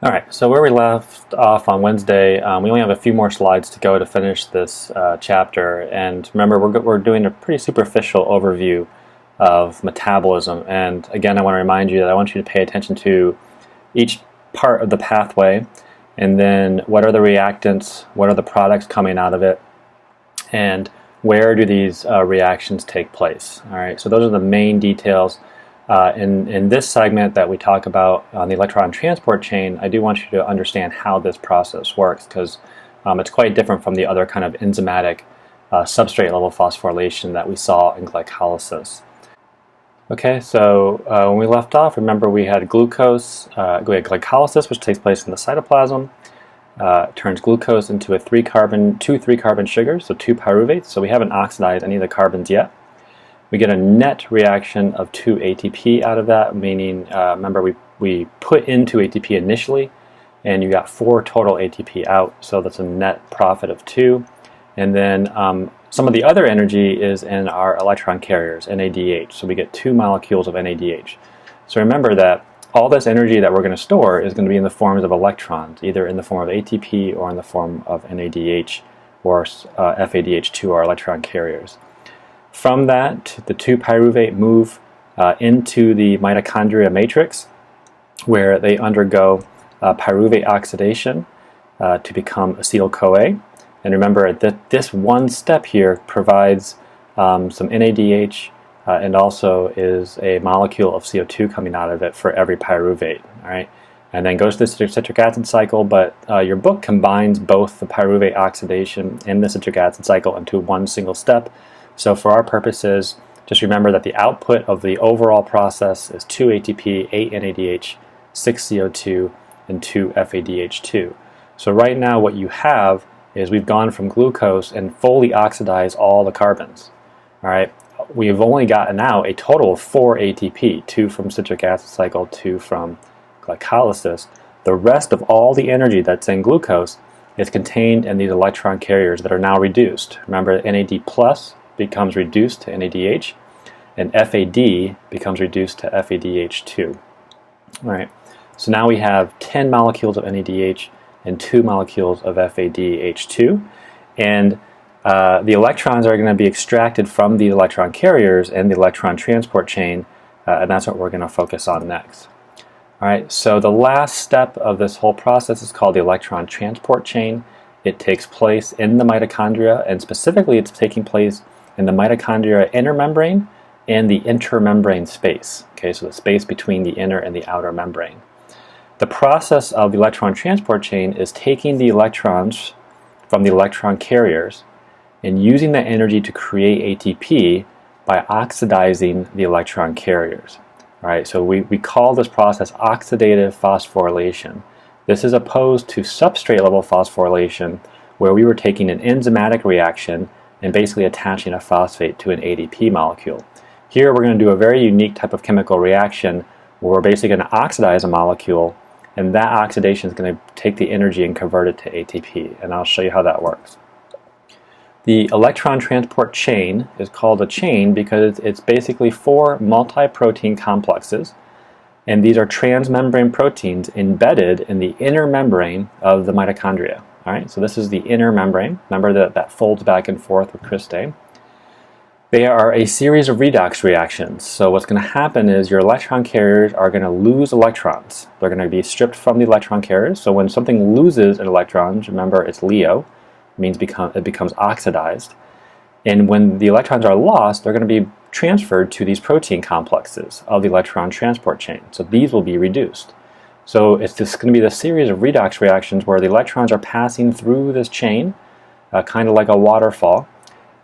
All right, so where we left off on Wednesday, we only have a few more slides to go to finish this chapter. And remember, we're doing a pretty superficial overview of metabolism. And again, I want to remind you that I want you to pay attention to each part of the pathway, and then what are the reactants, what are the products coming out of it, and where do these reactions take place. All right, so those are the main details. In this segment that we talk about on the electron transport chain, I do want you to understand how this process works, because it's quite different from the other kind of enzymatic substrate level phosphorylation that we saw in glycolysis. Okay, so when we left off, remember we had glucose, we had glycolysis, which takes place in the cytoplasm. Turns glucose into two 3-carbon sugars, so 2 pyruvates. So we haven't oxidized any of the carbons yet. We get a net reaction of 2 ATP out of that, meaning, remember, we put in 2 ATP initially, and you got 4 total ATP out, so that's a net profit of 2. And then some of the other energy is in our electron carriers, NADH, so we get 2 molecules of NADH. So remember that all this energy that we're going to store is going to be in the forms of electrons, either in the form of ATP or in the form of NADH or FADH2, our electron carriers. From that, the 2 pyruvate move into the mitochondria matrix, where they undergo pyruvate oxidation to become acetyl-CoA. And remember that this one step here provides some NADH and also is a molecule of CO2 coming out of it for every pyruvate. All right, and then goes to the citric acid cycle, but your book combines both the pyruvate oxidation and the citric acid cycle into one single step. So for our purposes, just remember that the output of the overall process is 2 ATP, 8 NADH, 6 CO2, and 2 FADH2. So right now what you have is we've gone from glucose and fully oxidized all the carbons. All right, we've only gotten now a total of 4 ATP, 2 from citric acid cycle, 2 from glycolysis. The rest of all the energy that's in glucose is contained in these electron carriers that are now reduced. Remember, NAD plus becomes reduced to NADH, and FAD becomes reduced to FADH2. All right, so now we have 10 molecules of NADH and 2 molecules of FADH2, and the electrons are going to be extracted from the electron carriers and the electron transport chain, and that's what we're going to focus on next. All right, so the last step of this whole process is called the electron transport chain. It takes place in the mitochondria, and specifically it's taking place in the mitochondria inner membrane and the intermembrane space. Okay, so the space between the inner and the outer membrane. The process of the electron transport chain is taking the electrons from the electron carriers and using that energy to create ATP by oxidizing the electron carriers. All right, so we call this process oxidative phosphorylation. This is opposed to substrate level phosphorylation, where we were taking an enzymatic reaction and basically attaching a phosphate to an ADP molecule. Here we're going to do a very unique type of chemical reaction where we're basically going to oxidize a molecule, and that oxidation is going to take the energy and convert it to ATP, and I'll show you how that works. The electron transport chain is called a chain because it's basically 4 multi-protein complexes, and these are transmembrane proteins embedded in the inner membrane of the mitochondria. All right, so this is the inner membrane. Remember that folds back and forth with cristae. They are a series of redox reactions. So what's going to happen is your electron carriers are going to lose electrons. They're going to be stripped from the electron carriers. So when something loses an electron, remember it's LEO, means it becomes oxidized. And when the electrons are lost, they're going to be transferred to these protein complexes of the electron transport chain. So these will be reduced. So it's just going to be the series of redox reactions where the electrons are passing through this chain, kind of like a waterfall.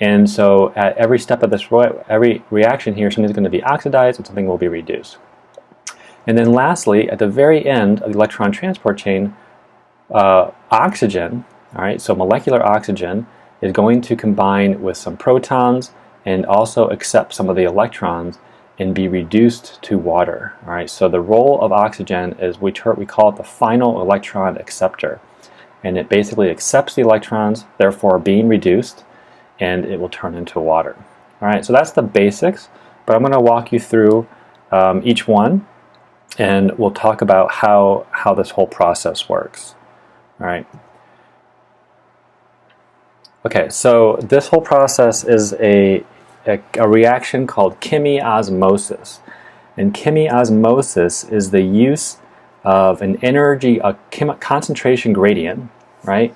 And so at every step of this, every reaction here, something's going to be oxidized and something will be reduced. And then lastly, at the very end of the electron transport chain, oxygen, all right, so molecular oxygen is going to combine with some protons and also accept some of the electrons and be reduced to water. All right, so the role of oxygen is we call it the final electron acceptor, and it basically accepts the electrons, therefore being reduced, and it will turn into water. All right, so that's the basics, but I'm going to walk you through each one and we'll talk about how this whole process works. All right. Okay, so this whole process is a reaction called chemiosmosis. And chemiosmosis is the use of an energy, a concentration gradient, right,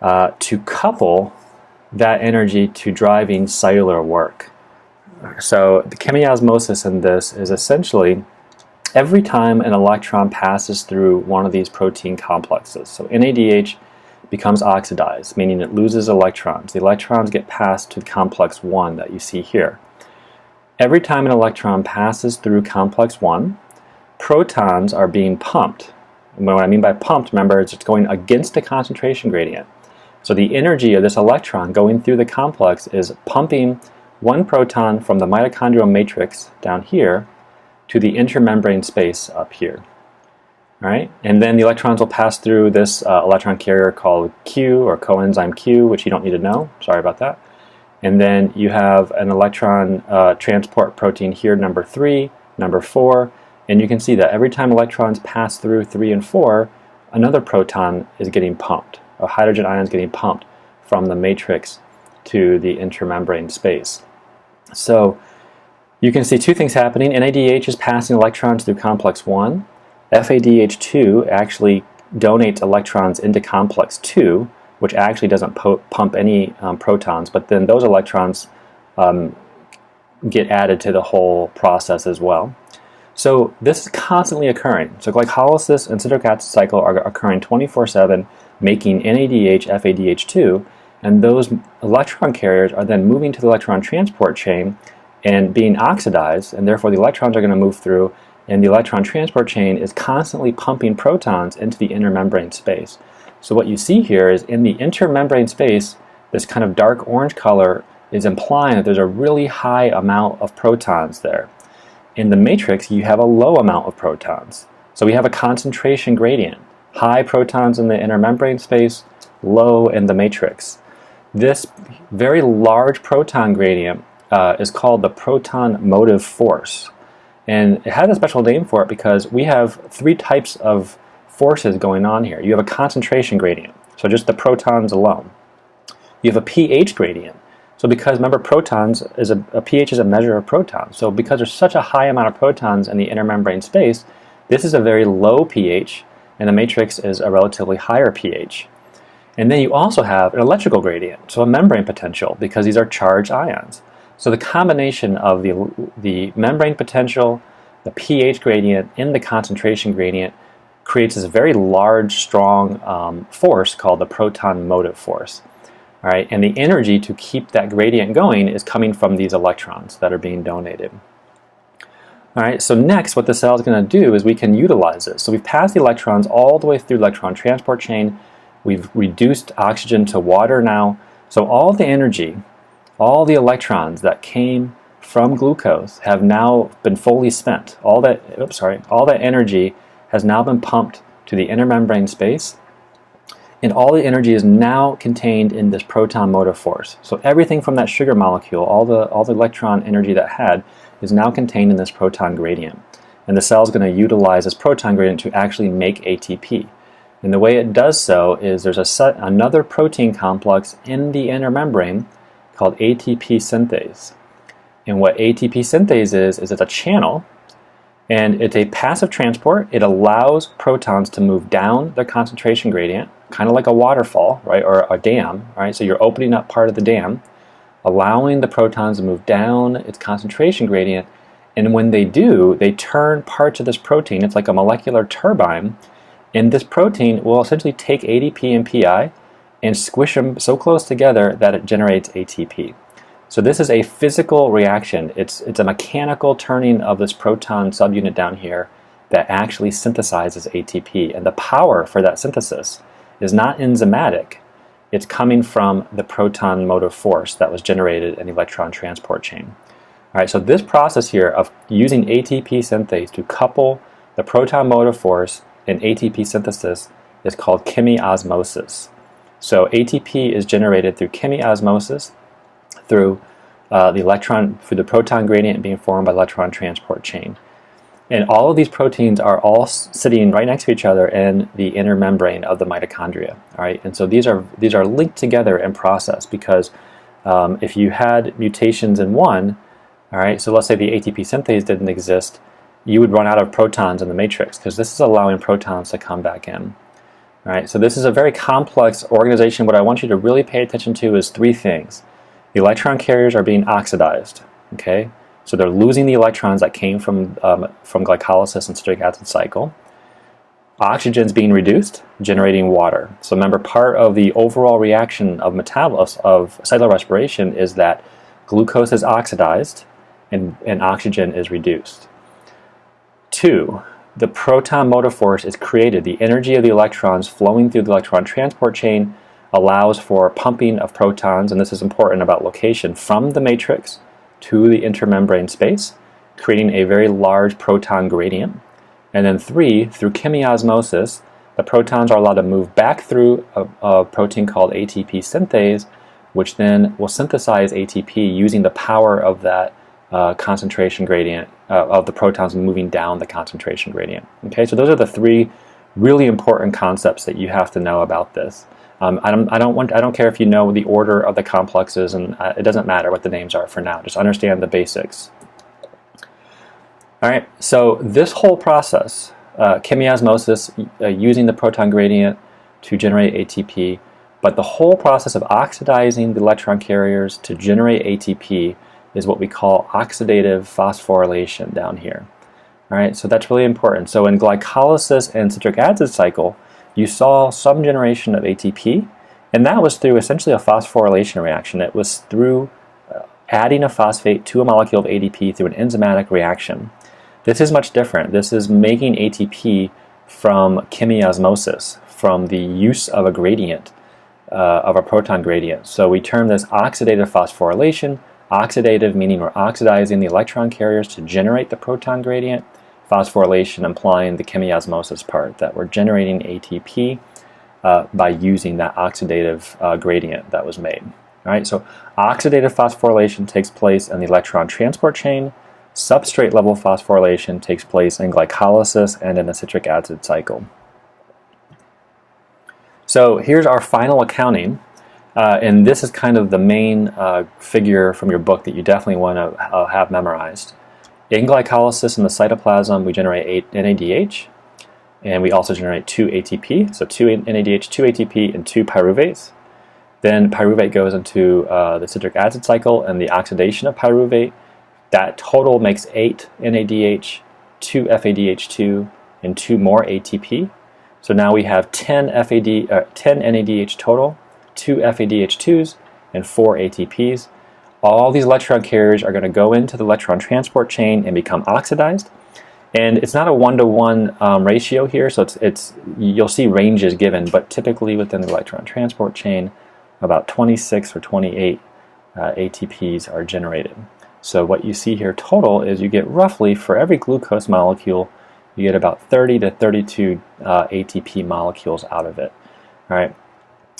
to couple that energy to driving cellular work. So the chemiosmosis in this is essentially every time an electron passes through one of these protein complexes. So NADH becomes oxidized, meaning it loses electrons. The electrons get passed to complex 1 that you see here. Every time an electron passes through complex 1, protons are being pumped. And what I mean by pumped, remember, it's going against the concentration gradient. So the energy of this electron going through the complex is pumping one proton from the mitochondrial matrix down here to the intermembrane space up here. All right? And then the electrons will pass through this electron carrier called Q, or coenzyme Q, which you don't need to know. Sorry about that. And then you have an electron transport protein here, number 3, number 4, and you can see that every time electrons pass through 3 and 4, another proton is getting pumped. A hydrogen ion is getting pumped from the matrix to the intermembrane space. So you can see two things happening. NADH is passing electrons through complex 1. FADH2 actually donates electrons into complex 2, which actually doesn't pump any protons, but then those electrons get added to the whole process as well. So this is constantly occurring. So glycolysis and citric acid cycle are occurring 24/7, making NADH, FADH2, and those electron carriers are then moving to the electron transport chain and being oxidized, and therefore the electrons are going to move through, and the electron transport chain is constantly pumping protons into the intermembrane space. So what you see here is in the intermembrane space, this kind of dark orange color is implying that there's a really high amount of protons there. In the matrix, you have a low amount of protons. So we have a concentration gradient. High protons in the intermembrane space, low in the matrix. This very large proton gradient is called the proton motive force. And it has a special name for it because we have three types of forces going on here. You have a concentration gradient, so just the protons alone. You have a pH gradient. So because, remember, protons is a pH is a measure of protons. So because there's such a high amount of protons in the intermembrane space, this is a very low pH, and the matrix is a relatively higher pH. And then you also have an electrical gradient, so a membrane potential, because these are charged ions. So the combination of the membrane potential, the pH gradient, and the concentration gradient creates this very large, strong force called the proton motive force. All right, and the energy to keep that gradient going is coming from these electrons that are being donated. All right, so next what the cell is going to do is we can utilize this. So we've passed the electrons all the way through the electron transport chain. We've reduced oxygen to water now. So all the energy, all the electrons that came from glucose have now been fully spent. All that energy has now been pumped to the intermembrane space, and all the energy is now contained in this proton motive force. So everything from that sugar molecule, all the electron energy that had, is now contained in this proton gradient. And the cell is going to utilize this proton gradient to actually make ATP. And the way it does so is there's another protein complex in the inner membrane called ATP synthase. And what ATP synthase is it's a channel, and it's a passive transport. It allows protons to move down their concentration gradient, kind of like a waterfall, right, or a dam, right? So you're opening up part of the dam, allowing the protons to move down its concentration gradient, and when they do, they turn parts of this protein. It's like a molecular turbine, and this protein will essentially take ADP and PI and squish them so close together that it generates ATP. So this is a physical reaction. It's a mechanical turning of this proton subunit down here that actually synthesizes ATP. And the power for that synthesis is not enzymatic. It's coming from the proton motive force that was generated in the electron transport chain. All right, so this process here of using ATP synthase to couple the proton motive force and ATP synthesis is called chemiosmosis. So ATP is generated through chemiosmosis, through the proton gradient being formed by electron transport chain. And all of these proteins are all sitting right next to each other in the inner membrane of the mitochondria. All right, and so these are linked together in process because if you had mutations in one, all right, so let's say the ATP synthase didn't exist, you would run out of protons in the matrix because this is allowing protons to come back in. All right, so this is a very complex organization. What I want you to really pay attention to is three things. The electron carriers are being oxidized. Okay. So they're losing the electrons that came from glycolysis and citric acid cycle. Oxygen is being reduced, generating water. So remember, part of the overall reaction of metabolism of cellular respiration is that glucose is oxidized and oxygen is reduced. 2, the proton motive force is created. The energy of the electrons flowing through the electron transport chain allows for pumping of protons, and this is important about location, from the matrix to the intermembrane space, creating a very large proton gradient. And then 3, through chemiosmosis, the protons are allowed to move back through a protein called ATP synthase, which then will synthesize ATP using the power of that concentration gradient, of the protons moving down the concentration gradient. Okay, so those are the 3 really important concepts that you have to know about this. I don't care if you know the order of the complexes, and it doesn't matter what the names are for now. Just understand the basics. All right, so this whole process, chemiosmosis, using the proton gradient to generate ATP, but the whole process of oxidizing the electron carriers to generate ATP is what we call oxidative phosphorylation down here. All right, so that's really important. So in glycolysis and citric acid cycle, you saw some generation of ATP, and that was through essentially a phosphorylation reaction. It was through adding a phosphate to a molecule of ADP through an enzymatic reaction. This is much different. This is making ATP from chemiosmosis, from the use of a gradient, of a proton gradient. So we term this oxidative phosphorylation. Oxidative meaning we're oxidizing the electron carriers to generate the proton gradient. Phosphorylation implying the chemiosmosis part, that we're generating ATP by using that oxidative gradient that was made. All right, so oxidative phosphorylation takes place in the electron transport chain. Substrate level phosphorylation takes place in glycolysis and in the citric acid cycle. So here's our final accounting, and this is kind of the main figure from your book that you definitely want to have memorized. In glycolysis in the cytoplasm, we generate 8 NADH, and we also generate 2 ATP, so 2 NADH, 2 ATP, and 2 pyruvates. Then pyruvate goes into the citric acid cycle and the oxidation of pyruvate. That total makes 8 NADH, 2 FADH2, and 2 more ATP. So now we have 10 NADH total, 2 FADH2s, and 4 ATPs. All these electron carriers are going to go into the electron transport chain and become oxidized. And it's not a 1-to-1 ratio here, so you'll see ranges given, but typically within the electron transport chain, about 26 or 28 ATPs are generated. So what you see here total is you get roughly, for every glucose molecule, you get about 30 to 32 ATP molecules out of it. All right,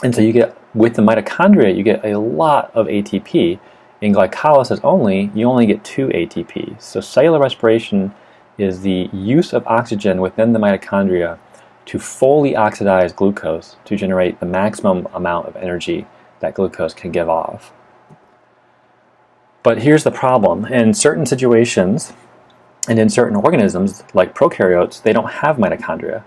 and so you get, with the mitochondria, you get a lot of ATP. In glycolysis only, you only get 2 ATP. So cellular respiration is the use of oxygen within the mitochondria to fully oxidize glucose to generate the maximum amount of energy that glucose can give off. But here's the problem. In certain situations and in certain organisms, like prokaryotes, they don't have mitochondria.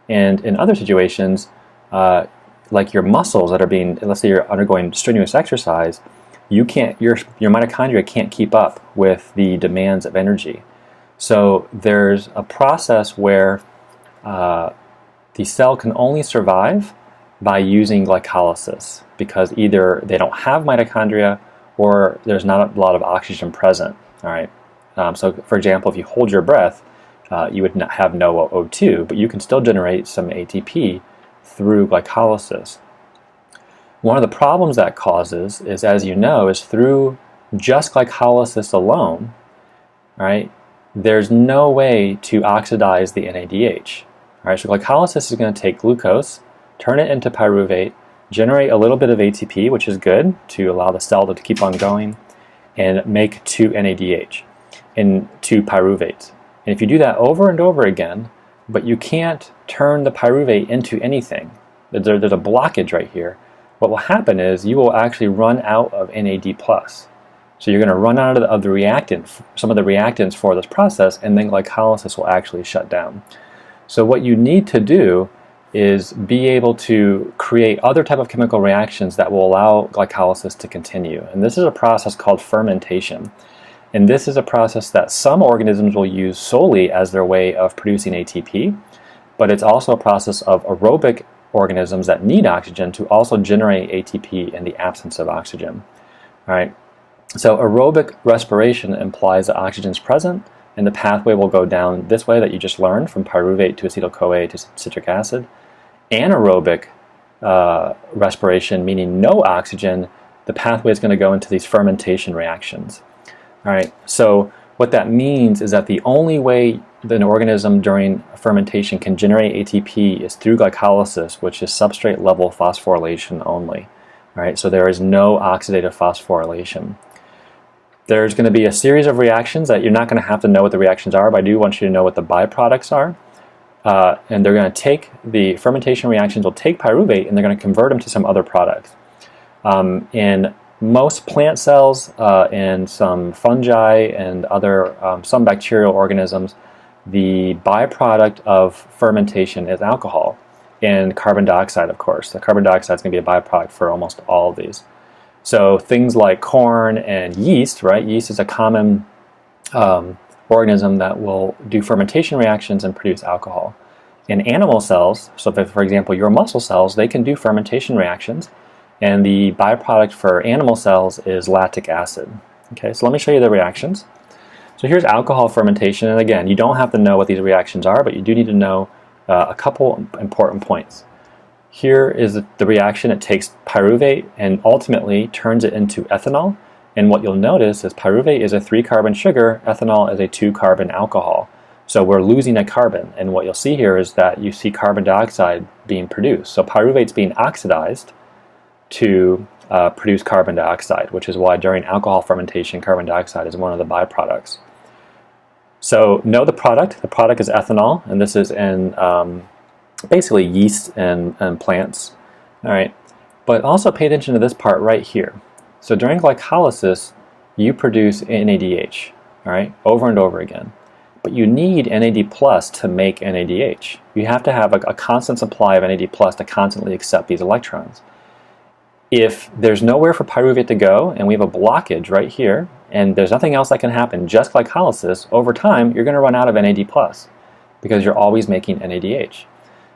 And in other situations, like your muscles that are being, let's say you're undergoing strenuous exercise, your mitochondria can't keep up with the demands of energy. So there's a process where the cell can only survive by using glycolysis, because either they don't have mitochondria or there's not a lot of oxygen present. All right. So for example, if you hold your breath, you would not have no O2, but you can still generate some ATP through glycolysis. One of the problems that causes is, as you know, is through just glycolysis alone, right, there's no way to oxidize the NADH. All right, so glycolysis is going to take glucose, turn it into pyruvate, generate a little bit of ATP, which is good to allow the cell to keep on going, and make 2 NADH and 2 pyruvates. And if you do that over and over again, but you can't turn the pyruvate into anything, there's a blockage right here, what will happen is you will actually run out of NAD+. So you're going to run out of the reactant, some of the reactants for this process, and then glycolysis will actually shut down. So what you need to do is be able to create other type of chemical reactions that will allow glycolysis to continue. And this is a process called fermentation. And this is a process that some organisms will use solely as their way of producing ATP, but it's also a process of aerobic organisms that need oxygen to also generate ATP in the absence of oxygen. All right. So aerobic respiration implies that oxygen is present, and the pathway will go down this way that you just learned, from pyruvate to acetyl-CoA to citric acid. Anaerobic respiration, meaning no oxygen, the pathway is going to go into these fermentation reactions. All right. So what that means is that the only way that an organism during fermentation can generate ATP is through glycolysis, which is substrate level phosphorylation only. All right, so there is no oxidative phosphorylation. There's going to be a series of reactions that you're not going to have to know what the reactions are, but I do want you to know what the byproducts are. And they're going to take, the fermentation reactions will take pyruvate and they're going to convert them to some other products. In most plant cells and some fungi and other some bacterial organisms, the byproduct of fermentation is alcohol and carbon dioxide, of course. The carbon dioxide is going to be a byproduct for almost all of these. So things like corn and yeast, right? Yeast is a common organism that will do fermentation reactions and produce alcohol. In animal cells, so if, for example, your muscle cells, they can do fermentation reactions, and the byproduct for animal cells is lactic acid. Okay, so let me show you the reactions. So here's alcohol fermentation, and again, you don't have to know what these reactions are, but you do need to know a couple important points. Here is the reaction. It takes pyruvate and ultimately turns it into ethanol, and what you'll notice is pyruvate is a 3-carbon sugar, ethanol is a 2-carbon alcohol. So we're losing a carbon, and what you'll see here is that you see carbon dioxide being produced. So pyruvate's being oxidized to produce carbon dioxide, which is why during alcohol fermentation, carbon dioxide is one of the byproducts. So know the product. The product is ethanol, and this is in basically yeast and plants. All right, but also pay attention to this part right here. So during glycolysis, you produce NADH, all right, over and over again. But you need NAD+ to make NADH. You have to have a constant supply of NAD+ to constantly accept these electrons. If there's nowhere for pyruvate to go, and we have a blockage right here, and there's nothing else that can happen, just glycolysis, over time you're going to run out of NAD+, because you're always making NADH.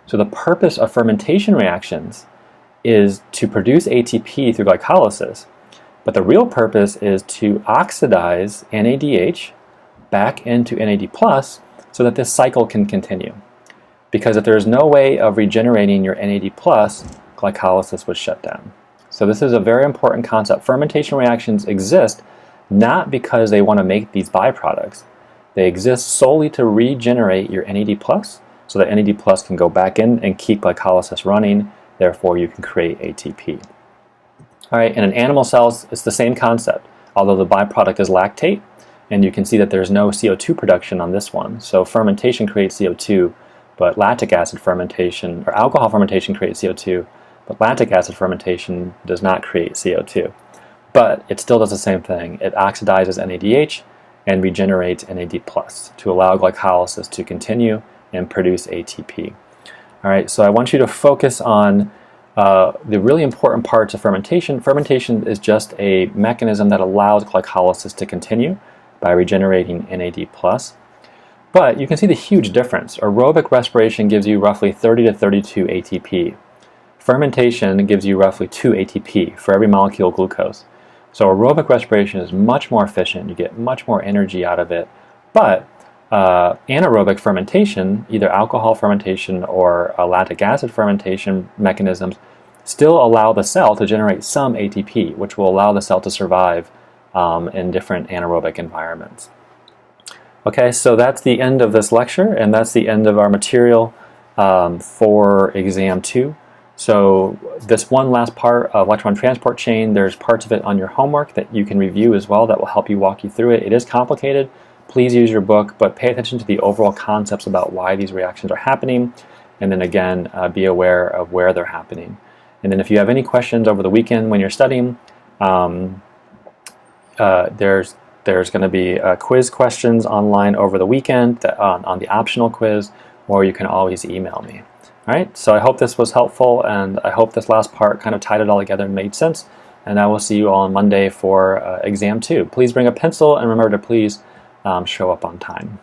So the purpose of fermentation reactions is to produce ATP through glycolysis, but the real purpose is to oxidize NADH back into NAD+, so that this cycle can continue. Because if there's no way of regenerating your NAD+, glycolysis would shut down. So this is a very important concept. Fermentation reactions exist not because they want to make these byproducts. They exist solely to regenerate your NAD+, so that NAD+ can go back in and keep glycolysis running, therefore you can create ATP. All right, and in animal cells, it's the same concept, although the byproduct is lactate, and you can see that there's no CO2 production on this one. So fermentation creates CO2, but lactic acid fermentation, or alcohol fermentation creates CO2, but lactic acid fermentation does not create CO2. But it still does the same thing. It oxidizes NADH and regenerates NAD+ to allow glycolysis to continue and produce ATP. All right, so I want you to focus on the really important parts of fermentation. Fermentation is just a mechanism that allows glycolysis to continue by regenerating NAD+. But you can see the huge difference. Aerobic respiration gives you roughly 30 to 32 ATP. Fermentation gives you roughly 2 ATP for every molecule of glucose. So aerobic respiration is much more efficient. You get much more energy out of it. But anaerobic fermentation, either alcohol fermentation or lactic acid fermentation mechanisms, still allow the cell to generate some ATP, which will allow the cell to survive in different anaerobic environments. Okay, so that's the end of this lecture, and that's the end of our material for exam 2. So this one last part of electron transport chain, there's parts of it on your homework that you can review as well that will help you walk you through it. It is complicated, please use your book, but pay attention to the overall concepts about why these reactions are happening, and then again, be aware of where they're happening. And then if you have any questions over the weekend when you're studying, there's going to be quiz questions online over the weekend on the optional quiz, or you can always email me. All right, so I hope this was helpful, and I hope this last part kind of tied it all together and made sense. And I will see you all on Monday for exam 2. Please bring a pencil, and remember to please show up on time.